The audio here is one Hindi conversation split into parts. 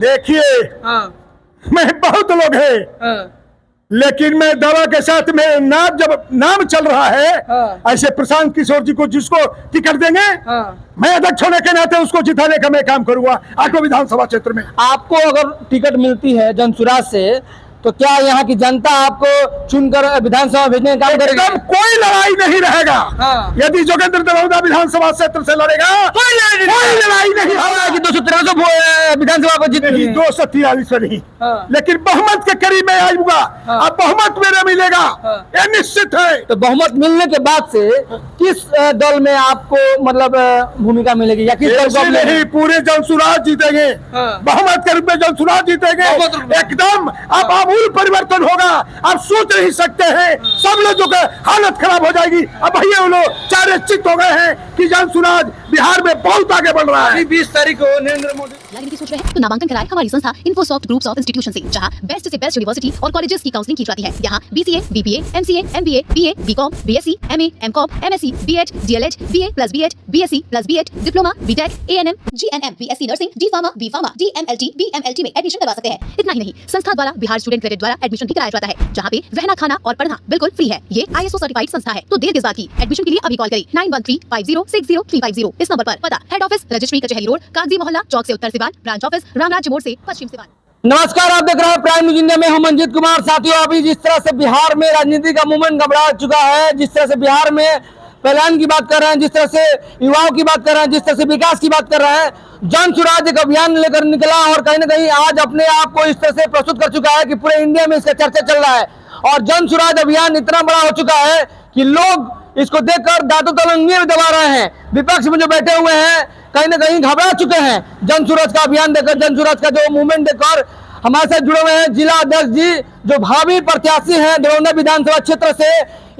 देखिए, हाँ मैं बहुत लोग है, हाँ लेकिन मैं दवा के साथ में नाम चल रहा है। हाँ। ऐसे प्रशांत किशोर जी को जिसको टिकट देंगे, हाँ। मैं अध्यक्ष होने के नाते उसको जिताने का मैं काम करूंगा आठों विधानसभा क्षेत्र में। आपको अगर टिकट मिलती है जनसुराज से तो क्या यहाँ की जनता आपको चुनकर विधानसभा भेजने का काम करेगी? एकदम कोई लड़ाई नहीं रहेगा। हाँ। यदि जोगेंद्र दरौदा विधानसभा क्षेत्र से लड़ेगा, कोई लड़ाई नहीं होगा कि 243 विधानसभा को जीतेगी। 243 नहीं, हाँ। लेकिन बहुमत के करीब मैं आऊंगा। हाँ। अब बहुमत मेरे मिलेगा, हाँ। यह निश्चित है। तो बहुमत मिलने के बाद से किस दल में आपको मतलब भूमिका मिलेगी या किस दल को आप नहीं, पूरे जनसुराज जीतेंगे। हाँ। बहुमत के रूप में जनसुराज जीतेंगे एकदम। अब आमूल परिवर्तन होगा, आप सोच नहीं सकते हैं। सब लोगों की हालत खराब हो जाएगी। अब भैया लोग चारे चित हो गए हैं कि जनसुराज बिहार में बहुत आगे बढ़ रहा है। 20 तारीख को नरेंद्र मोदी की सोच रहे हैं तो नामांकन कराएं हमारी संस्था इन्फोसॉफ्ट ग्रुप्स ऑफ इंस्टीट्यूशन से, जहां बेस्ट से बेस्ट यूनिवर्सिटी और कॉलेजेस की काउंसलिंग की जाती है। यहां BCA, BBA, MCA, MBA, BA, BCom, BSc, MA, MCom, MSc, BEd, DElEd, BA plus BEd, BSc plus BEd, diploma, BTech, ANM, GNM, BSc nursing, D pharma, B pharma, DMLT, BMLT में एडमिशन करवा सकते हैं। इतना ही नहीं, संस्था द्वारा बिहार स्टूडेंट क्रेडिट द्वारा एडमिशन भी कराया जाता है, जहां पे रहना, खाना और पढ़ना बिल्कुल फ्री है। ये ISO सर्टिफाइड संस्था है। तो देर किस बात की, एडमिशन के लिए अभी कॉल करें 9135060350। इस नंबर पर। पता हेड ऑफिस रजिस्ट्री कचहरी रोड, कागजी मोहल्ला चौक से उत्तर सिवान, ब्रांच ऑफिस रामराज्य मोड़ से पश्चिम सिवान। नमस्कार, आप देख रहे हैं प्राइम न्यूज इंडिया में। हम मंजीत कुमार। साथियों, अभी जिस तरह से बिहार में राजनीति का मूवमेंट घबरा चुका है, जिस तरह से बिहार में पलायन की बात कर रहे हैं, जिस तरह से युवाओं की बात कर रहे हैं, जिस तरह से विकास की बात कर रहे हैं, जनसुराज एक अभियान लेकर निकला और कहीं ना कहीं आज अपने आप को इस तरह से प्रस्तुत कर चुका है कि पूरे इंडिया में इसका चर्चा चल रहा है। और जनसुराज अभियान इतना बड़ा हो चुका है कि लोग इसको देखकर दांतों तले उंगलियां दबा रहे हैं। विपक्ष में जो बैठे हुए हैं कहीं ना कहीं घबरा चुके हैं जनसुराज का अभियान देखकर, जनसुराज का जो मूवमेंट देखकर। हमारे साथ जुड़े हुए हैं जिला अध्यक्ष जी, जो भावी प्रत्याशी हैं दरौंदा विधानसभा क्षेत्र से।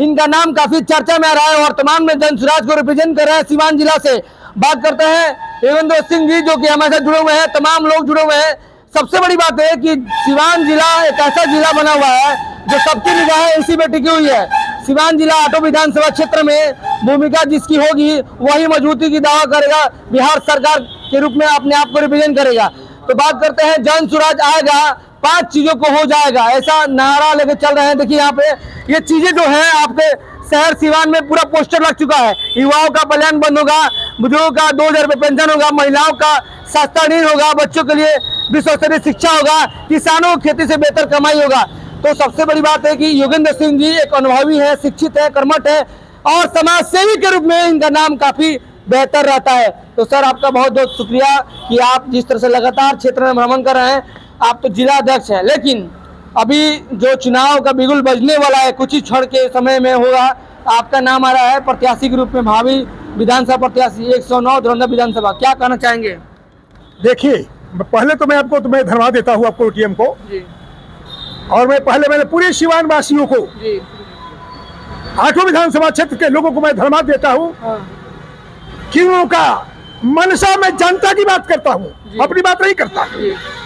इनका नाम काफी चर्चा में आ रहा है और तमाम में जनसुराज को रिप्रेजेंट कर रहे हैं सिवान जिला से। बात करते हैं देवेंद्र सिंह जी, जो कि हमारे साथ जुड़े हुए हैं। तमाम लोग जुड़े हुए हैं। सबसे बड़ी बात है कि सिवान जिला एक ऐसा जिला बना हुआ है जो सबकी निगाहें इसी में टिकी हुई है। सिवान जिला आठों विधानसभा क्षेत्र में भूमिका जिसकी होगी वही मजबूती की दावा करेगा, बिहार सरकार के रूप में अपने आप को रिप्रेजेंट करेगा। तो बात करते हैं जनसुराज आएगा, 5 चीजों को हो जाएगा, ऐसा नारा लेके चल रहे हैं। देखिए यहाँ पे ये चीजें जो है आपके शहर सिवान में पूरा पोस्टर लग चुका है। युवाओं का पलायन बंद होगा, बुजुर्गों का 2000 रुपये पेंशन होगा, महिलाओं का सस्ता ऋण होगा, बच्चों के लिए विश्वस्तरीय शिक्षा होगा, किसानों को खेती से बेहतर कमाई होगा। तो सबसे बड़ी बात है कि योगेंद्र सिंह जी एक अनुभवी है, शिक्षित है, कर्मठ है और समाज सेवी के रूप में इनका नाम काफी बेहतर रहता है। तो सर, आपका बहुत बहुत शुक्रिया कि आप जिस तरह से लगातार क्षेत्र में भ्रमण कर रहे हैं। आप तो जिला अध्यक्ष हैं, लेकिन अभी जो चुनाव का बिगुल बजने वाला है कुछ ही क्षण के समय में होगा, आपका नाम आ रहा है प्रत्याशी के रूप में, भावी विधानसभा प्रत्याशी 109 दरौंदा विधानसभा। क्या कहना चाहेंगे? देखिए, पहले तो मैं आपको धन्यवाद देता हूँ, आपको टीएम को जी। और मैंने पूरे सिवान वासियों को, जी। आठों विधानसभा क्षेत्र के लोगों को मैं धन्यवाद देता हूँ कि उनका मनसा में जनता की बात करता हूँ, अपनी बात नहीं करता।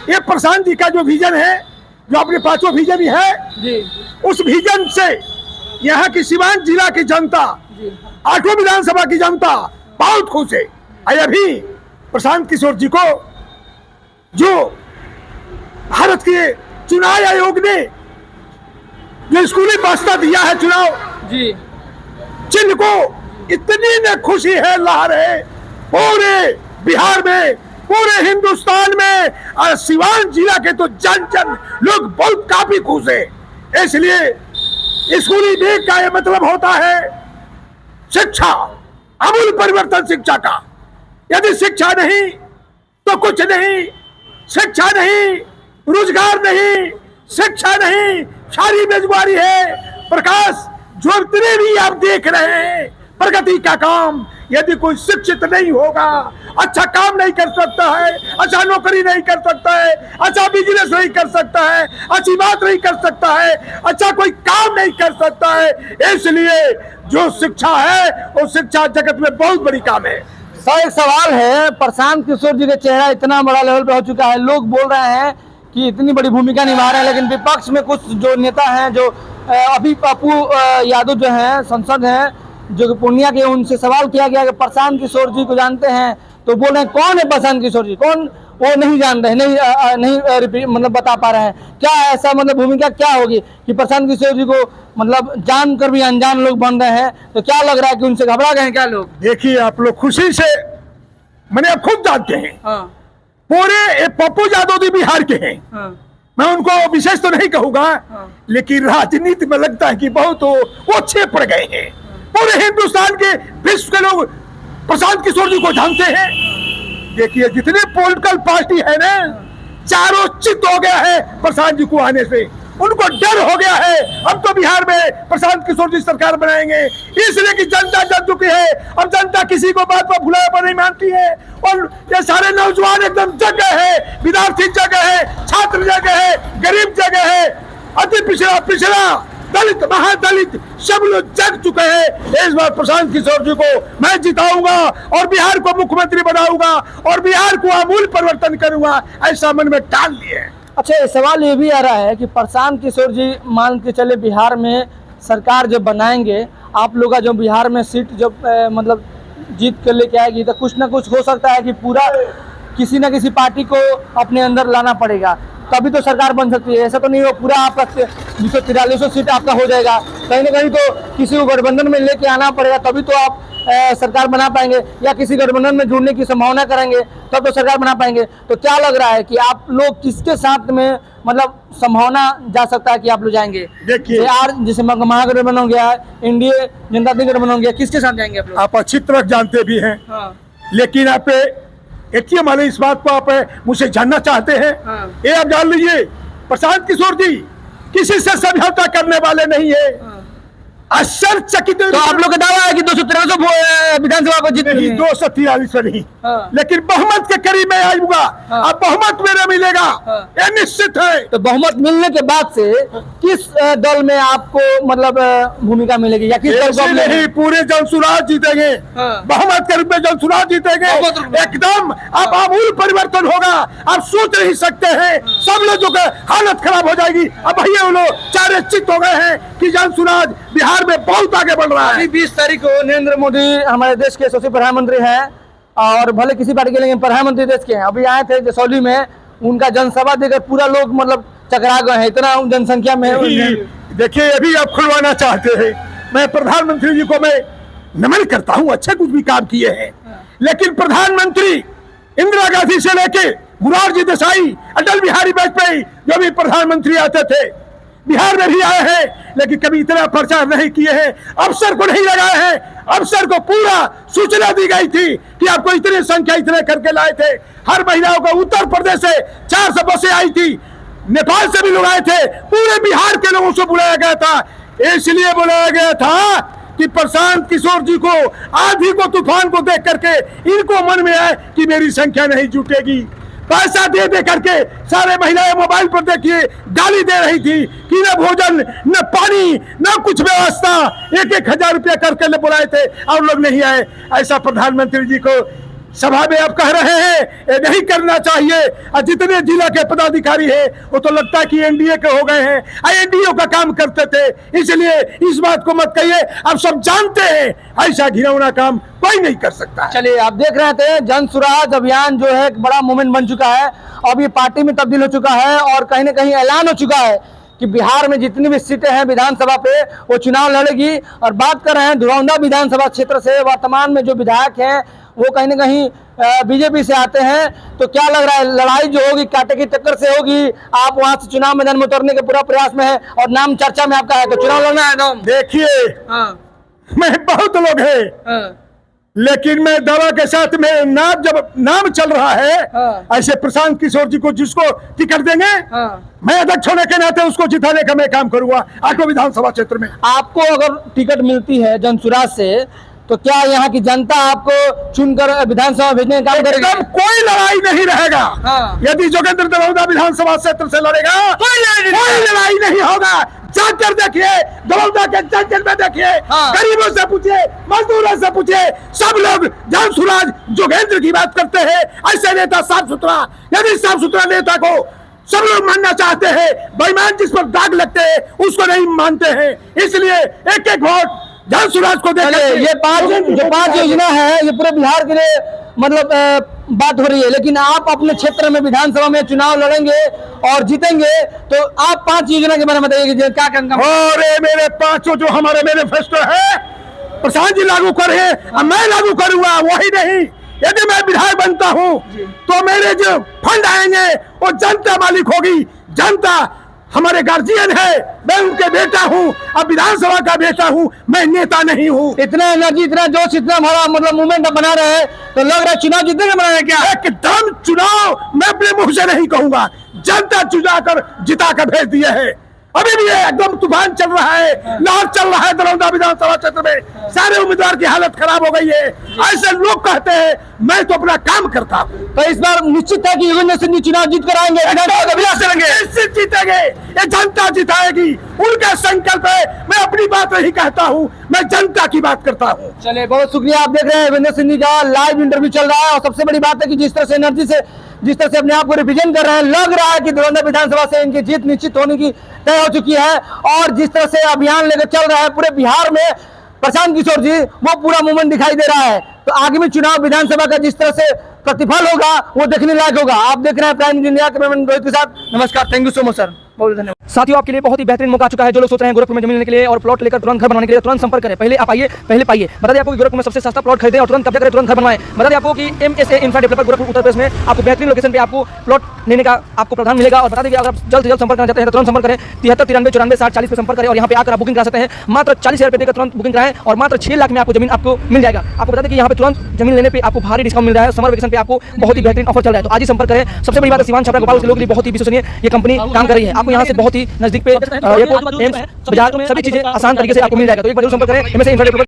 ये प्रशांत जी का जो विजन है, जो अपने 5वां विजन ही है जी, उस विजन से यहाँ की सिवान जिला की जनता, आठों विधानसभा की जनता बहुत खुश है। अभी प्रशांत किशोर जी को जो भारत के चुनाव आयोग ने जो स्कूली वास्ता दिया है चुनाव जी, चिन्ह को, इतनी न खुशी है, लहर है पूरे बिहार में, पूरे हिंदुस्तान में। और सिवान जिला के तो जन लोग बहुत काफी खुश है। इसलिए स्कूली बैग का यह मतलब होता है शिक्षा, आमूल परिवर्तन शिक्षा का। यदि शिक्षा नहीं तो कुछ नहीं, शिक्षा नहीं रोजगार नहीं, शिक्षा नहीं सारी बेजुबारी है। प्रकाश जो भी आप देख रहे हैं प्रगति का काम, यदि कोई शिक्षित नहीं होगा, अच्छा काम नहीं कर सकता है, अच्छा नौकरी नहीं कर सकता है, अच्छा बिजनेस नहीं कर सकता है, अच्छी बात नहीं कर सकता है, अच्छा कोई काम नहीं कर सकता है। इसलिए जो शिक्षा है वो शिक्षा जगत में बहुत बड़ी काम है। सर, एक सवाल है, प्रशांत किशोर जी का चेहरा इतना बड़ा लेवल पे हो चुका है, लोग बोल रहे हैं कि इतनी बड़ी भूमिका निभा रहे हैं, लेकिन विपक्ष में कुछ जो नेता हैं, जो अभी पप्पू यादव जो हैं सांसद हैं, जो कि पूर्णिया के, उनसे सवाल किया गया कि प्रशांत किशोर जी को जानते हैं, तो बोल रहे हैं कौन है प्रशांत किशोर जी, कौन वो नहीं जान रहे, नहीं रिपीट मतलब बता पा रहे हैं। क्या ऐसा मतलब भूमिका क्या होगी कि प्रशांत किशोर जी को मतलब जानकर भी अनजान लोग बन रहे हैं, तो क्या लग रहा है कि उनसे घबरा गए हैं क्या लोग? देखिए आप लोग खुशी से, मैंने आप खुद जानते हैं, हाँ, पूरे पप्पू यादव भी बिहार के हैं। हाँ, मैं उनको विशेष तो नहीं कहूंगा, हाँ। लेकिन राजनीति में लगता है कि बहुत वो अच्छे पड़ गए हैं। पूरे हिंदुस्तान के, विश्व के लोग प्रशांत किशोर जी को जानते हैं। देखिए जितने पॉलिटिकल पार्टी है ना, चारों चित हो गया है प्रशांत जी को आने से, उनको डर हो गया है। अब तो बिहार में प्रशांत किशोर जी सरकार बनाएंगे, इसलिए कि जनता जग चुकी है। अब जनता किसी को बात पर भुलाया पर नहीं मानती है, और ये सारे नौजवान एकदम जग गए हैं, विद्यार्थी जग गए हैं, छात्र जग गए हैं, गरीब जग गए हैं, अति पिछड़ा दलित, महादलित सब लोग जग चुके हैं। इस बार प्रशांत किशोर जी को मैं जिताऊंगा और बिहार को मुख्यमंत्री बनाऊंगा और बिहार को आमूल परिवर्तन करूंगा, ऐसा मन में ठान लिए। अच्छा, सवाल ये भी आ रहा है कि प्रशांत किशोर जी मान के चले बिहार में सरकार जब बनाएंगे, आप लोग का जो बिहार में सीट जब मतलब जीत कर लेके आएगी, तो कुछ ना कुछ हो सकता है कि पूरा किसी ना किसी पार्टी को अपने अंदर लाना पड़ेगा, तभी तो सरकार बन सकती है। ऐसा तो नहीं हो पूरा आपका 243 सीट आपका हो जाएगा, कहीं ना कहीं तो किसी को गठबंधन में लेके आना पड़ेगा, तभी तो आप सरकार बना पाएंगे, या किसी गठबंधन में जुड़ने की संभावना करेंगे तब तो सरकार बना पाएंगे। तो क्या लग रहा है कि आप लोग किसके साथ में मतलब संभावना जा सकता है कि आप लोग जाएंगे? देखिए जैसे महागठबंधन हो गया, इंडिया जनता दल गठबंधन हो गया, किसके साथ जाएंगे आप लोग? आप अच्छी तरह जानते भी हैं। हाँ, लेकिन आप एटीएम वाले इस बात को आप मुझसे जानना चाहते हैं। हाँ। ये आप जान लीजिए, प्रशांत किशोर जी किसी से समझौता करने वाले नहीं है। आश्चर्यचकित, तो आप लोग का दावा है कि 243 विधानसभा को जीतेंगे? 243 नहीं, हाँ। लेकिन बहुमत के करीब मैं आऊंगा। हाँ। अब बहुमत मेरा मिलेगा, हाँ। ये निश्चित है। तो बहुमत मिलने के बाद से किस दल में आपको मतलब भूमिका मिलेगी, या किस दल को आप ऐसे लेंगे? नहीं, पूरे जनसुराज जीतेंगे। हाँ। बहुमत के रूप में जनसुराज जीतेंगे, बहुमत रूप में। एकदम। अब आमूल परिवर्तन होगा, आप सोच नहीं सकते हैं। सब लोगों का हालत खराब हो जाएगी। अब भैया लोग चारे चित हो गए हैं कि जनसुराज बिहार में बहुत आगे बढ़ रहा है। अभी 20 तारीख को नरेंद्र मोदी हमारे देश के यशस्वी प्रधानमंत्री हैं, और भले किसी पार्टी के लेकिन प्रधानमंत्री देश के हैं। अभी आए थे जसौली में, उनका जनसभा देकर पूरा लोग मतलब चकरा गए हैं, इतना जनसंख्या में है। देखिए अभी आप खुलवाना चाहते हैं, मैं प्रधानमंत्री जी को मैं नमन करता हूं, अच्छे कुछ भी काम किए हैं, लेकिन प्रधानमंत्री इंदिरा गांधी से लेके मोरारजी देसाई, अटल बिहारी वाजपेयी जो भी प्रधानमंत्री आते थे बिहार में भी आए हैं, लेकिन कभी इतना प्रचार नहीं किए हैं, अफसर को नहीं लगाए हैं। अफसर को पूरा सूचना दी गई थी कि आपको इतनी संख्या इतने करके लाए थे। हर महिलाओं को उत्तर प्रदेश से 400 बसें आई थी, नेपाल से भी लोग आए थे, पूरे बिहार के लोगों से बुलाया गया था। इसलिए बुलाया गया था कि प्रशांत किशोर जी को, आंधी को, तूफान को देख करके इनको मन में आए कि मेरी संख्या नहीं जुटेगी। पैसा दे दे करके सारे महिलाएं मोबाइल पर देखिए गाली दे रही थी कि न भोजन न पानी न कुछ व्यवस्था, 1,000 रुपया करके ले बुलाए थे और लोग नहीं आए। ऐसा प्रधानमंत्री जी को सभा में आप कह रहे हैं, ये नहीं करना चाहिए। और जितने जिला के पदाधिकारी हैं वो तो लगता है कि एनडीए के हो गए हैं, एनडीए का काम करते थे, इसलिए इस बात को मत कहिए। आप सब जानते हैं ऐसा घिनौना काम कोई नहीं कर सकता। चलिए, आप देख रहे थे जन सुराज अभियान जो है एक बड़ा मूवमेंट बन चुका है, अब ये पार्टी में तब्दील हो चुका है, और कहीं ना कहीं ऐलान हो चुका है कि बिहार में जितनी भी सीटें हैं विधानसभा पे वो चुनाव लड़ेगी। और बात कर रहे हैं धुरौंदा विधानसभा क्षेत्र से, वर्तमान में जो विधायक हैं वो कहीं ना कहीं बीजेपी से आते हैं। तो क्या लग रहा है, लड़ाई जो होगी कांटे की टक्कर से होगी? आप वहां से चुनाव मैदान में उतरने के पूरा प्रयास में है और नाम चर्चा में आपका है, तो चुनाव लड़ना है नाम? देखिए मैं बहुत लोग हैं, लेकिन मैं दावा के साथ में जब नाम चल रहा है, ऐसे प्रशांत किशोर जी को जिसको टिकट देंगे, मैं अध्यक्ष होने के नाते उसको जिताने का मैं काम करूंगा आठों विधानसभा क्षेत्र में। आपको अगर टिकट मिलती है जनसुराज से, तो क्या यहाँ की जनता आपको चुनकर विधानसभा भेजने का काम करेगी? कोई लड़ाई नहीं रहेगा। यदि जोगेंद्र दरौदा विधानसभा क्षेत्र से लड़ेगा, कोई लड़ाई नहीं होगा। जाकर देखिए, दरौदा के जंगल में देखिए, गरीबों से पूछिए, मजदूरों से पूछिए, सब लोग जनसुराज जोगेंद्र की बात करते हैं। ऐसे नेता साफ सुथरा, यदि साफ सुथरा नेता को सब लोग मानना चाहते हैं, बेईमान जिस पर दाग लगते हैं उसको नहीं मानते हैं, इसलिए एक एक वोट जनसुराज को देंगे। ये 5 योजना है, ये पूरे बिहार के लिए मतलब बात हो रही है, लेकिन आप अपने क्षेत्र में विधानसभा में चुनाव लड़ेंगे और जीतेंगे, तो आप 5 योजना के बारे में बताइए कि क्या काम। और मेरे 5 जो हमारे मैनिफेस्टो है प्रशांत जी लागू करे, अब मैं लागू करूंगा वही नहीं। यदि मैं विधायक बनता हूं तो मेरे जो फंड आएंगे वो जनता मालिक होगी। जनता हमारे गार्जियन है, मैं उनके बेटा हूं, अब विधानसभा का बेटा हूं, मैं नेता नहीं हूं। इतना एनर्जी, इतना जोश, इतना भरा मतलब मूवमेंट बना रहे हैं, तो लग रहा है चुनाव जीतने का बना रहे हैं क्या? एकदम चुनाव मैं अपने मुंह से नहीं कहूंगा, जनता जिता कर भेज दिए है। अभी भी एकदम तूफान चल रहा है, लहर चल रहा है दरौंदा विधानसभा क्षेत्र में। सारे उम्मीदवार की हालत खराब हो गई है। ऐसे लोग कहते हैं, मैं तो अपना काम करता हूँ। तो इस बार निश्चित है कि योगेंद्र सिंह जी चुनाव जीत कर आएंगे, निश्चित जीतेंगे, ये जनता जिताएगी, उनका संकल्प है। मैं अपनी बात नहीं कहता हूँ, मैं जनता की बात करता हूँ। चलिए, बहुत शुक्रिया। आप देख रहे हैं योगेंद्र सिंह जी का लाइव इंटरव्यू चल रहा है, और सबसे बड़ी बात है कि जिस तरह से एनर्जी से, जिस तरह से अपने आप को रिप्रेजेंट कर रहे हैं, लग रहा है कि दरौंदा विधानसभा से इनकी जीत निश्चित होने की तय हो चुकी है। और जिस तरह से अभियान लेकर चल रहा है पूरे बिहार में प्रशांत किशोर जी, वो पूरा मूवमेंट दिखाई दे रहा है। तो आगामी चुनाव विधानसभा का जिस तरह से प्रतिफल होगा वो देखने लायक होगा। आप देख रहे हैं prime news India, cameraman Rohit के साथ। नमस्कार, thank you so much sir, बहुत धन्यवाद। साथियों, आपके लिए बहुत ही बेहतरीन मौका आ चुका है। जो लोग सोच रहे हैं गोरखपुर में जमीन लेने के लिए और प्लॉट लेकर तुरंत घर बनाने के लिए, तुरंत संपर्क करें। पहले आप आइए, पहले पाइए। बता दें आपको कि गोरखपुर में सबसे सस्ता प्लॉट खरीदें और तुरंत कब्जा करें, तुरंत घर बनवाएं। बता दें आपको कि MSA infra developer Gorakhpur Uttar Pradesh में आपको बेहतरीन लोकेशन पे आपको प्लॉट लेने का आपको प्रावधान मिलेगा। और बता दें कि अगर आप जल्द से जल्द संपर्क करना चाहते हैं तो तुरंत संपर्क करें। 73 93 94 60 40 पे संपर्क करें और यहाँ पे आकर आप बुकिंग करा सकते हैं। मात्र 40,000 रुपये देकर तुरंत बुकिंग कराएं और मात्र 6 लाख में आपको जमीन आपको मिल जाएगा। आपको बता दें कि यहाँ पे तुरंत जमीन लेने पे आपको भारी डिस्काउंट मिल रहा है। समर वेकेशन पे आपको बहुत ही बेहतरीन ऑफर चल रहा है, तो आज ही संपर्क करें। सबसे बड़ी बात है, सीवान छपरा गोपाल के लोगों के लिए बहुत ही विश्वसनीय ये कंपनी काम कर रही है। आपको यहाँ से बहुत ही नजदीक पे एयरपोर्ट, एम्स, बाजार, सभी चीजें आसान तरीके से आपको मिल जाएगा। तो एक बार जरूर संपर्क करें। MSA infra developer